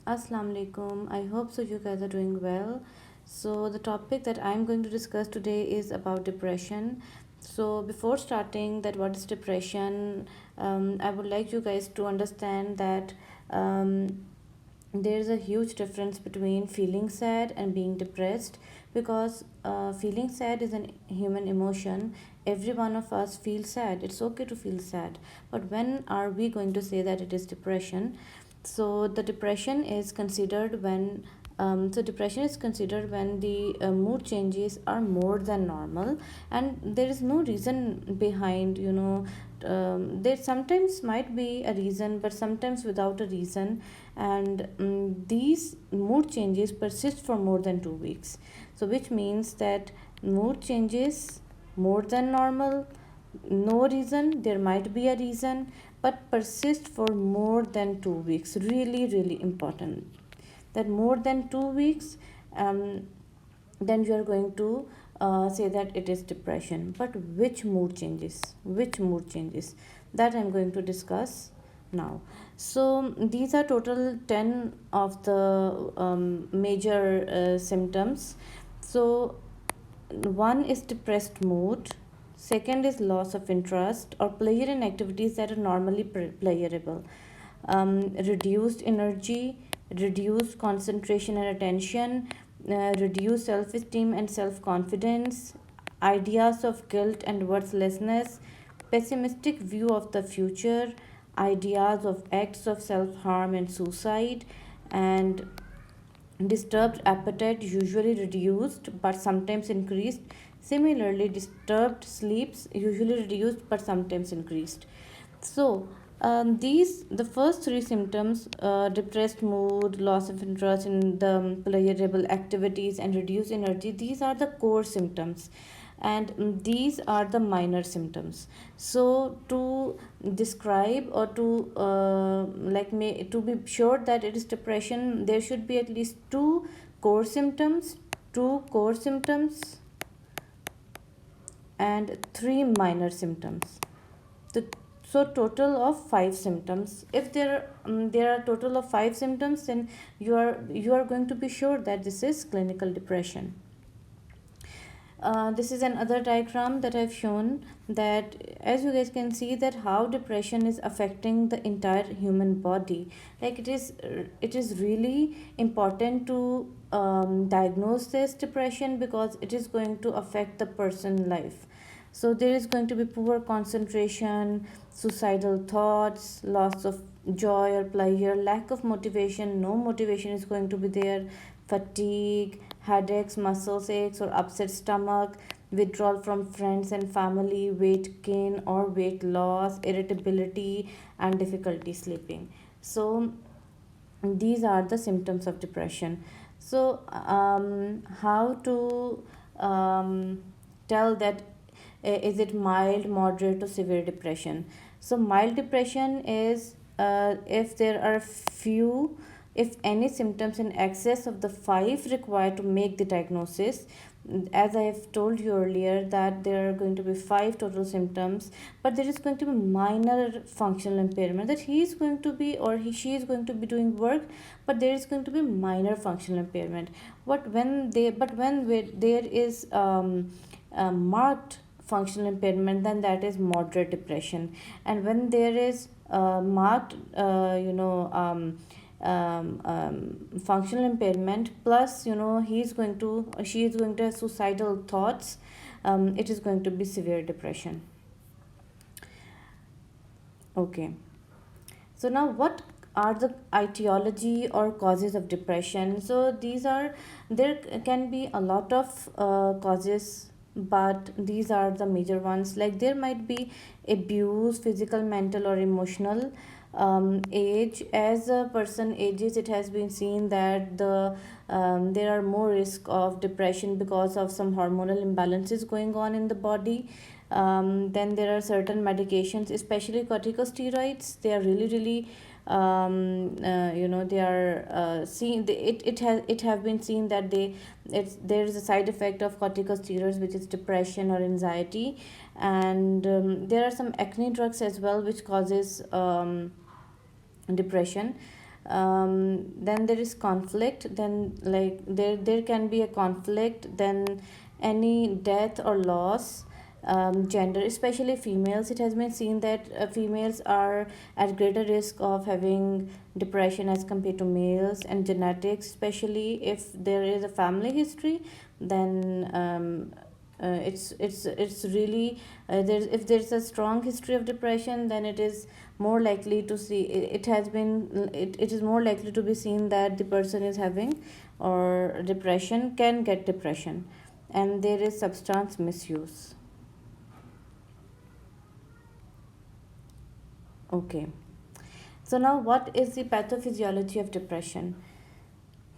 Assalamu alaikum. I hope so you guys are doing well. So the topic that I'm going to discuss today is about depression. So before starting that what is depression, I would like you guys to understand that there is a huge difference between feeling sad and being depressed because feeling sad is a human emotion. Every one of us feels sad. It's okay to feel sad, but when are we going to say that it is depression? So the depression is considered when depression is considered when the mood changes are more than normal, and there is no reason behind. There sometimes might be a reason, but sometimes without a reason, and these mood changes persist for more than 2 weeks. So which means that mood changes more than normal, no reason, there might be a reason, but persist for more than 2 weeks. Really, really important. That more than 2 weeks, um, then you are going to say that it is depression. But which mood changes? Which mood changes? That I'm going to discuss now. So these are total 10 of the major symptoms. So one is depressed mood, second is loss of interest or pleasure in activities that are normally pleasurable, reduced energy, reduced concentration and attention, reduced self-esteem and self-confidence, ideas of guilt and worthlessness, pessimistic view of the future, ideas of acts of self-harm and suicide, and disturbed appetite, usually reduced but sometimes increased. Similarly, disturbed sleeps, usually reduced but sometimes increased. So, these the first three symptoms, depressed mood, loss of interest in the pleasurable activities, and reduced energy. These are the core symptoms, and these are the minor symptoms. So to describe or to to be sure that it is depression, there should be at least core symptoms two core symptoms and three minor symptoms. the, so total of five symptoms. If there are total of five symptoms, then you are going to be sure that this is clinical depression. This is another diagram that I've shown, that as you guys can see that how depression is affecting the entire human body. Like it is really important to diagnose this depression because it is going to affect the person life. So there is going to be poor concentration, suicidal thoughts, loss of joy or pleasure, lack of motivation, no motivation is going to be there, fatigue, headaches, muscle aches or upset stomach, withdrawal from friends and family, weight gain or weight loss, irritability, and difficulty sleeping. So these are the symptoms of depression. So how to tell that is it mild, moderate, or severe depression? So mild depression is if there are few, if any symptoms in excess of the five required to make the diagnosis. As I have told you earlier that there are going to be five total symptoms, but there is going to be minor functional impairment, that he is going to be or she is going to be doing work, but there is going to be minor functional impairment. When there is marked functional impairment, then that is moderate depression. And when there is marked functional impairment plus she is going to have suicidal thoughts, it is going to be severe depression. Okay, so now what are the etiology or causes of depression? So there can be a lot of causes, but these are the major ones. Like there might be abuse, physical, mental, or emotional. Age, as a person ages, it has been seen that there are more risk of depression because of some hormonal imbalances going on in the body. Then there are certain medications, especially corticosteroids. They are really, really, they are seen. It have been seen that there is a side effect of corticosteroids, which is depression or anxiety, and there are some acne drugs as well, which causes depression. Then there is conflict, then like there can be a conflict, then any death or loss. Gender, especially females, it has been seen that females are at greater risk of having depression as compared to males. And genetics, especially if there is a family history, then it's really there's if there's a strong history of depression, then it is more likely to see it has been it is more likely to be seen that the person is having or depression, can get depression. And there is substance misuse. Okay, so now what is the pathophysiology of depression?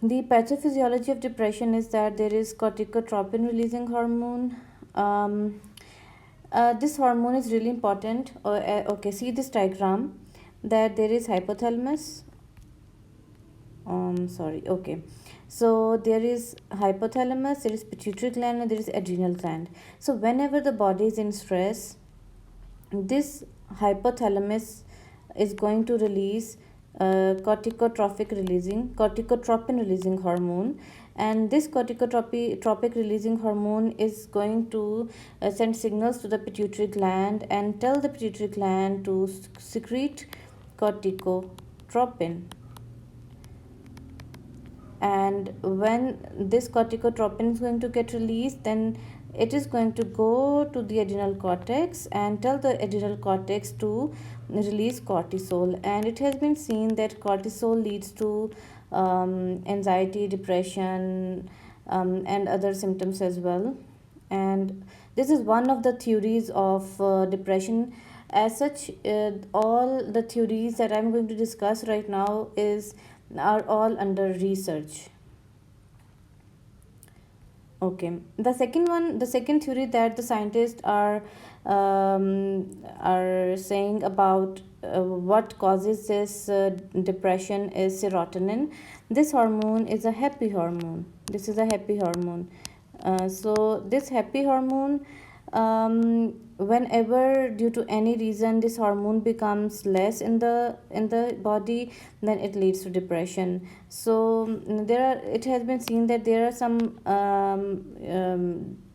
The pathophysiology of depression is that there is corticotropin releasing hormone. Um, this hormone is really important. Okay, see this diagram, that there is hypothalamus. Sorry. Okay, so there is hypothalamus, there is pituitary gland, and there is adrenal gland. So whenever the body is in stress, this hypothalamus is going to release corticotropin releasing hormone. And this corticotropic releasing hormone is going to send signals to the pituitary gland and tell the pituitary gland to secrete corticotropin. And when this corticotropin is going to get released, then it is going to go to the adrenal cortex and tell the adrenal cortex to release cortisol. And it has been seen that cortisol leads to anxiety, depression, and other symptoms as well. And this is one of the theories of depression. As such, all the theories that I'm going to discuss right now is are all under research. Okay, the second theory that the scientists are saying about what causes this depression is serotonin. This hormone is a happy hormone. This is a happy hormone. So this happy hormone, whenever due to any reason this hormone becomes less in the body, then it leads to depression. So it has been seen that there are some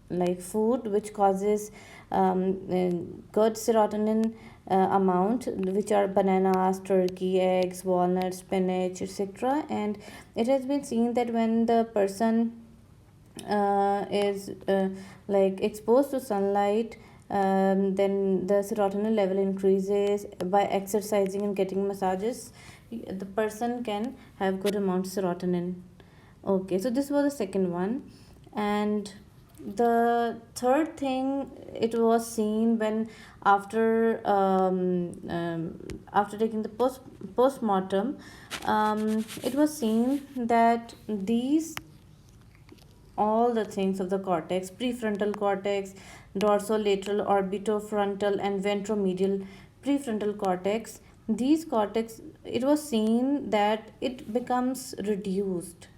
like food which causes good serotonin amount, which are bananas, turkey, eggs, walnuts, spinach, etc. And it has been seen that when the person is like exposed to sunlight, then the serotonin level increases. By exercising and getting massages, the person can have good amount of serotonin. Okay, so this was the second one. And the third thing, it was seen when after taking the postmortem, it was seen that these all the things of the cortex, prefrontal cortex, dorsolateral, orbitofrontal, and ventromedial prefrontal cortex, these cortex, it was seen that it becomes reduced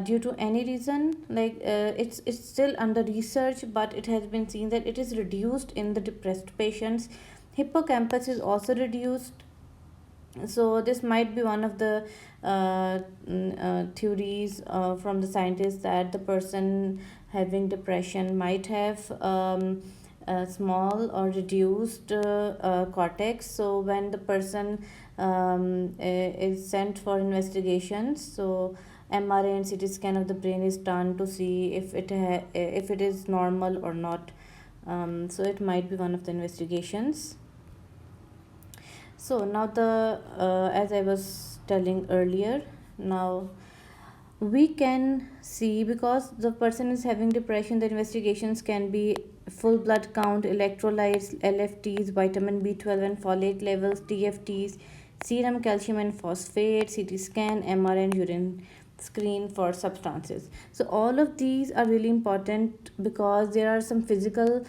due to any reason. Like it's still under research, but it has been seen that it is reduced in the depressed patients. Hippocampus is also reduced. So this might be one of the theories from the scientists, that the person having depression might have a small or reduced cortex. So when the person is sent for investigations, so MRI and CT scan of the brain is done to see if if it is normal or not. So it might be one of the investigations. So now as I was telling earlier, now we can see, because the person is having depression, the investigations can be full blood count, electrolytes, LFTs, vitamin B12 and folate levels, TFTs, serum calcium and phosphate, CT scan, MR and urine screen for substances. So all of these are really important, because there are some physical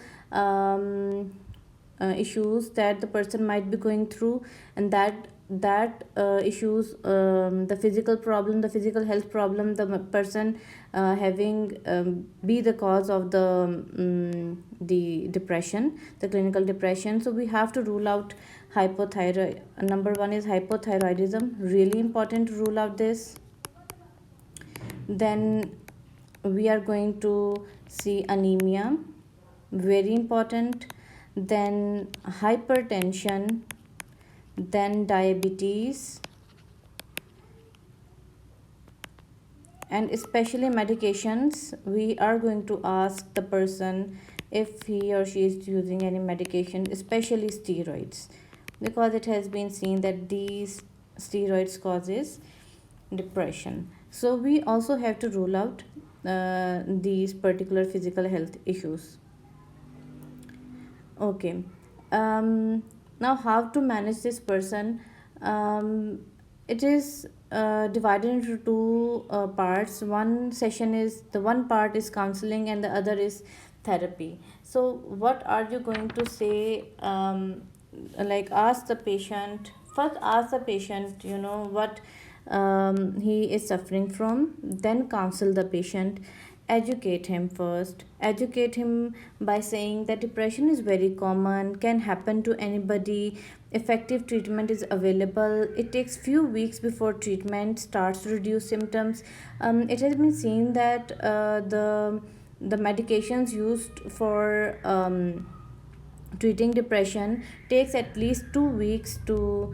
issues that the person might be going through, and that that issues, the physical problem, the physical health problem, the person having be the cause of the depression, the clinical depression. So we have to rule out hypothyroid. Number one is hypothyroidism, really important to rule out this. Then we are going to see anemia, very important. Then hypertension, then diabetes, and especially medications. We are going to ask the person if he or she is using any medication, especially steroids, because it has been seen that these steroids causes depression. So we also have to rule out these particular physical health issues. Okay. Now, how to manage this person? It is divided into two parts. One session is, the one part is counseling and the other is therapy. So, what are you going to say? Like, ask the patient, first ask the patient, what he is suffering from, then counsel the patient. Educate him first. Educate him by saying that depression is very common, can happen to anybody. Effective treatment is available. It takes few weeks before treatment starts to reduce symptoms. It has been seen that the medications used for treating depression takes at least 2 weeks to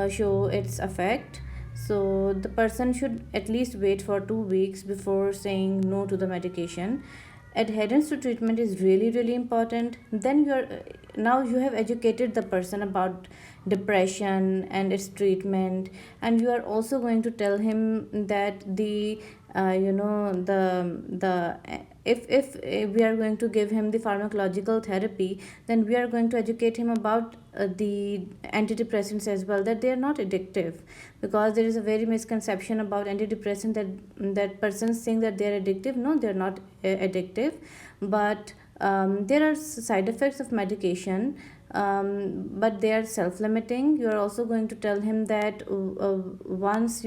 show its effect. So the person should at least wait for 2 weeks before saying no to the medication. Adherence to treatment is really really important. Then now you have educated the person about depression and its treatment, and you are also going to tell him that the the if we are going to give him the pharmacological therapy, then we are going to educate him about the antidepressants as well, that they are not addictive, because there is a very misconception about antidepressant, that persons think that they are addictive. No, they are not addictive, but there are side effects of medication, but they are self-limiting. You are also going to tell him that once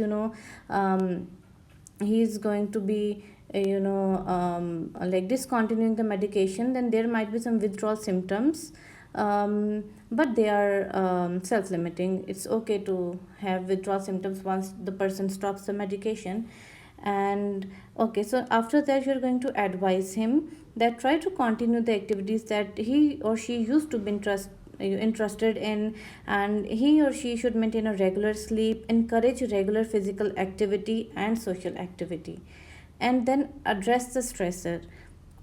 he is going to be like discontinuing the medication, then there might be some withdrawal symptoms, but they are self-limiting. It's okay to have withdrawal symptoms once the person stops the medication. And okay, so after that you're going to advise him that try to continue the activities that he or she used to be interested in, and he or she should maintain a regular sleep, encourage regular physical activity and social activity, and then address the stressor.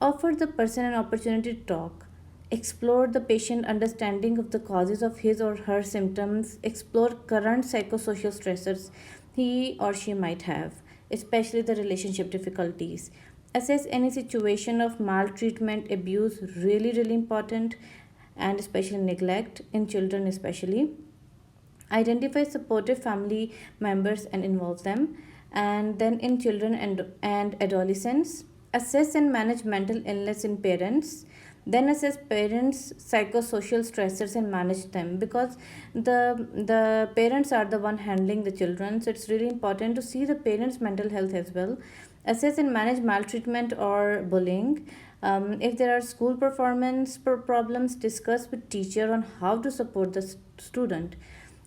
Offer the person an opportunity to talk. Explore the patient understanding of the causes of his or her symptoms. Explore current psychosocial stressors he or she might have, especially the relationship difficulties. Assess any situation of maltreatment, abuse, really, really important, and especially neglect in children, especially. Identify supportive family members and involve them. And then in children and adolescents, assess and manage mental illness in parents. Then assess parents psychosocial stressors and manage them, because the parents are the one handling the children, so it's really important to see the parents mental health as well. Assess and manage maltreatment or bullying. If there are school performance problems, discuss with teacher on how to support the student.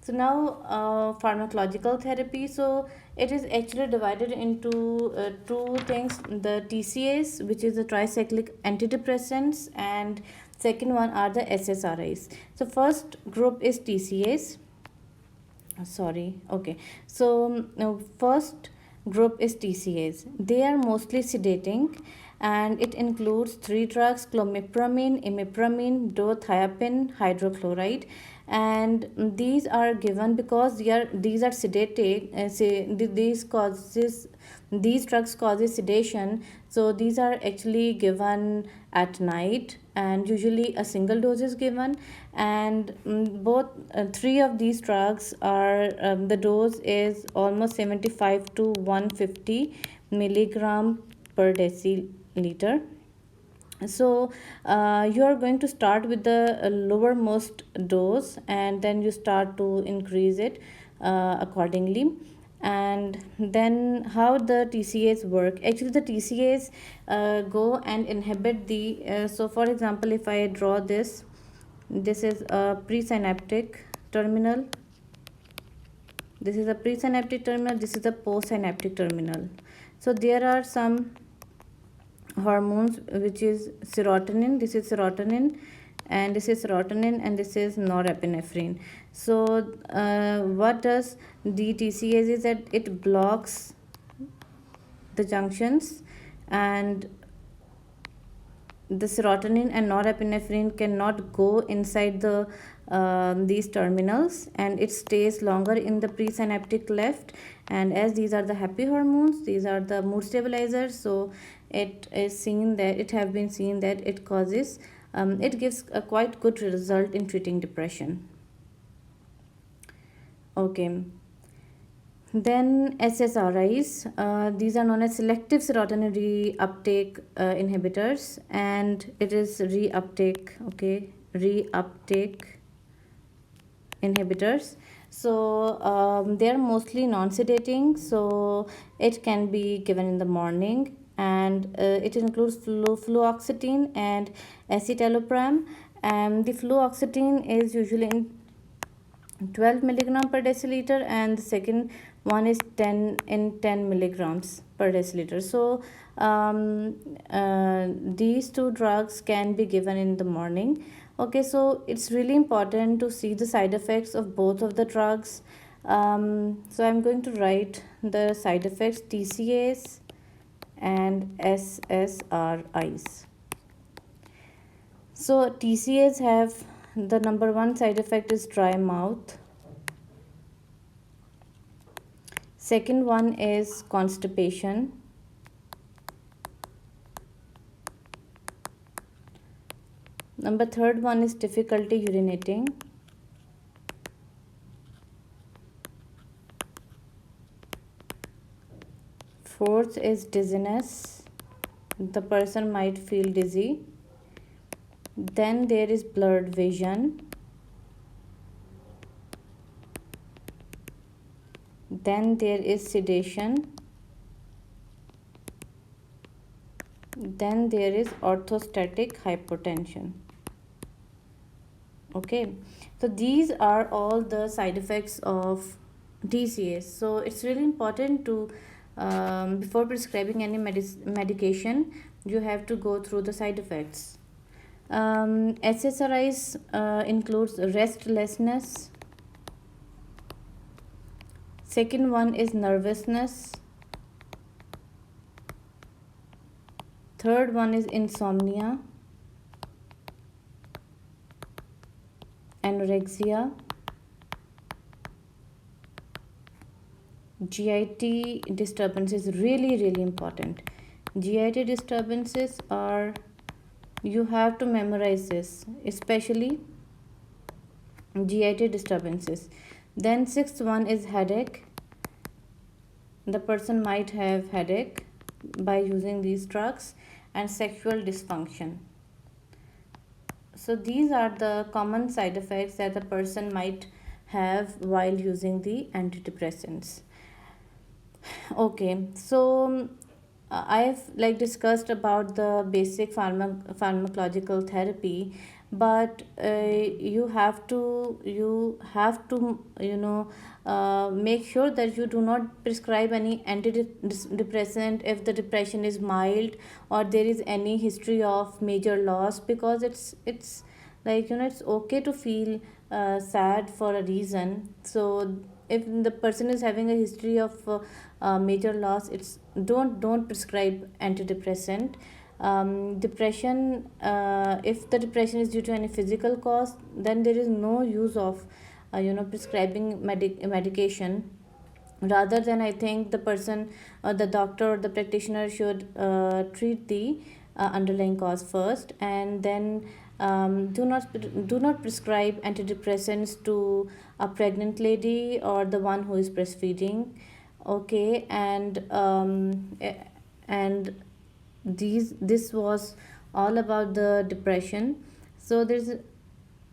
So now pharmacological therapy. So it is actually divided into two things: the TCAs, which is the tricyclic antidepressants, and second one are the SSRIs. So first group is TCAs. Sorry. Okay. So now first group is TCAs. They are mostly sedating, and it includes three drugs: clomipramine, imipramine, dothiapine, hydrochloride. And these are given because these are sedating. These drugs causes sedation, so these are actually given at night, and usually a single dose is given. And both three of these drugs are, the dose is almost 75 to 150 milligram per deciliter. So you are going to start with the lowermost dose, and then you start to increase it accordingly. And then how the TCAs work. Actually, the TCAs go and inhibit the so for example, if I draw this is a presynaptic terminal, this is a presynaptic terminal, this is a postsynaptic terminal. So there are some hormones which is serotonin, this is serotonin, and this is serotonin, and this is norepinephrine. So what does the TCAs is that it blocks the junctions, and the serotonin and norepinephrine cannot go inside these terminals, and it stays longer in the presynaptic left. And as these are the happy hormones, these are the mood stabilizers, so it have been seen that it causes it gives a quite good result in treating depression. Okay. Then SSRIs, these are known as selective serotonin reuptake inhibitors, and it is reuptake, okay, reuptake inhibitors. So they are mostly non-sedating, so it can be given in the morning, and it includes fluoxetine and escitalopram. And the fluoxetine is usually in 12 milligram per deciliter, and the second one is 10 milligrams per deciliter. So these two drugs can be given in the morning. Okay, so it's really important to see the side effects of both of the drugs. So I'm going to write the side effects: TCAs and SSRIs. So TCAs have, the number one side effect is dry mouth. Second one is constipation. Number third one is difficulty urinating. Fourth is dizziness. The person might feel dizzy. Then there is blurred vision. Then there is sedation. Then there is orthostatic hypotension. Okay, so these are all the side effects of TCAs. So it's really important to before prescribing any medication, you have to go through the side effects. SSRIs includes restlessness. Second one is nervousness. Third one is insomnia, anorexia, GIT disturbances. Really important. GIT disturbances are, you have to memorize this, especially GIT disturbances. Then sixth one is headache. The person might have headache by using these drugs. And sexual dysfunction. So these are the common side effects that the person might have while using the antidepressants. Okay, so I've like discussed about the basic pharmacological therapy, but you have to make sure that you do not prescribe any antidepressant if the depression is mild or there is any history of major loss, because it's like it's okay to feel sad for a reason. So if the person is having a history of major loss, it's don't prescribe antidepressant. Depression, if the depression is due to any physical cause, then there is no use of prescribing medication. Rather than, I think the person or the doctor or the practitioner should treat the underlying cause first, and then do not prescribe antidepressants to a pregnant lady or the one who is breastfeeding. Okay, and this was all about the depression. So there's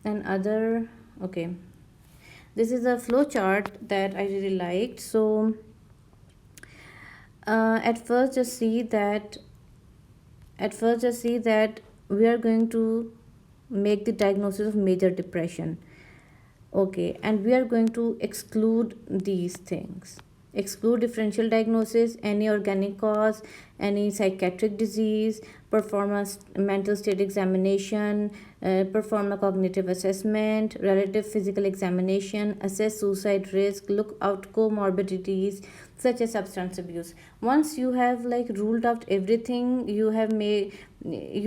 another, okay, This is a flow chart that I really liked. So at first just see that we are going to make the diagnosis of major depression. Okay, and we are going to exclude these things. Exclude differential diagnosis, any organic cause, any psychiatric disease, perform a mental state examination, perform a cognitive assessment, relative physical examination, assess suicide risk, look out comorbidities such as substance abuse. Once you have like ruled out everything, you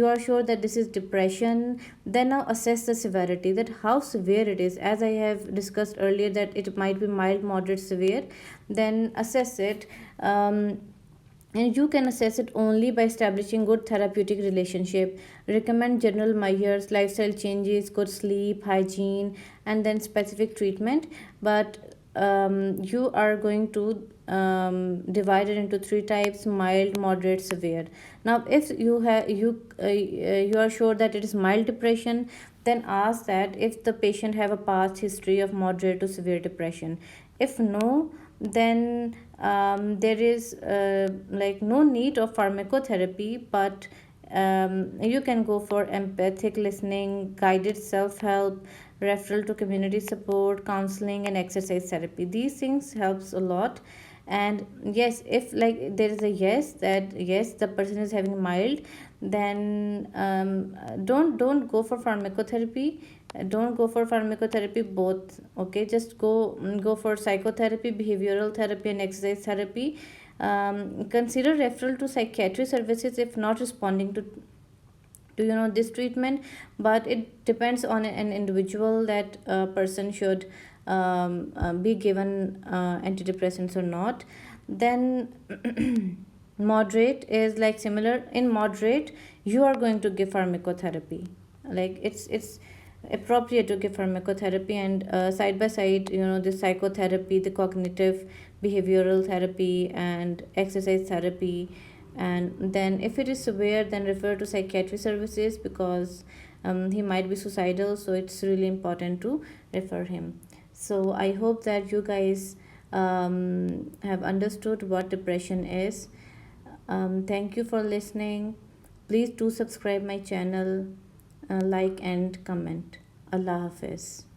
are sure that this is depression, then now assess the severity, that how severe it is. As I have discussed earlier, that it might be mild, moderate, severe. Then assess it. And you can assess it only by establishing good therapeutic relationship. Recommend general measures, lifestyle changes, good sleep, hygiene, and then specific treatment. But you are going to divide it into three types: mild, moderate, severe. Now if you are sure that it is mild depression, then ask that if the patient have a past history of moderate to severe depression. If no, then there is like no need of pharmacotherapy, but you can go for empathic listening, guided self-help, referral to community support, counseling, and exercise therapy. These things helps a lot. And yes, if like there is a yes, that yes, the person is having mild, then don't go for pharmacotherapy. Don't go for pharmacotherapy both. Okay, just go for psychotherapy, behavioral therapy, and exercise therapy. Consider referral to psychiatry services if not responding to this treatment. But it depends on an individual, that a person should be given antidepressants or not. Then moderate is like similar. In moderate, you are going to give pharmacotherapy. Like it's appropriate to give pharmacotherapy, and side by side, the psychotherapy, the cognitive behavioral therapy, and exercise therapy. And then if it is severe, then refer to psychiatry services, because he might be suicidal, so it's really important to refer him. So I hope that you guys have understood what depression is. Thank you for listening. Please do subscribe my channel, like and comment. Allah Hafiz.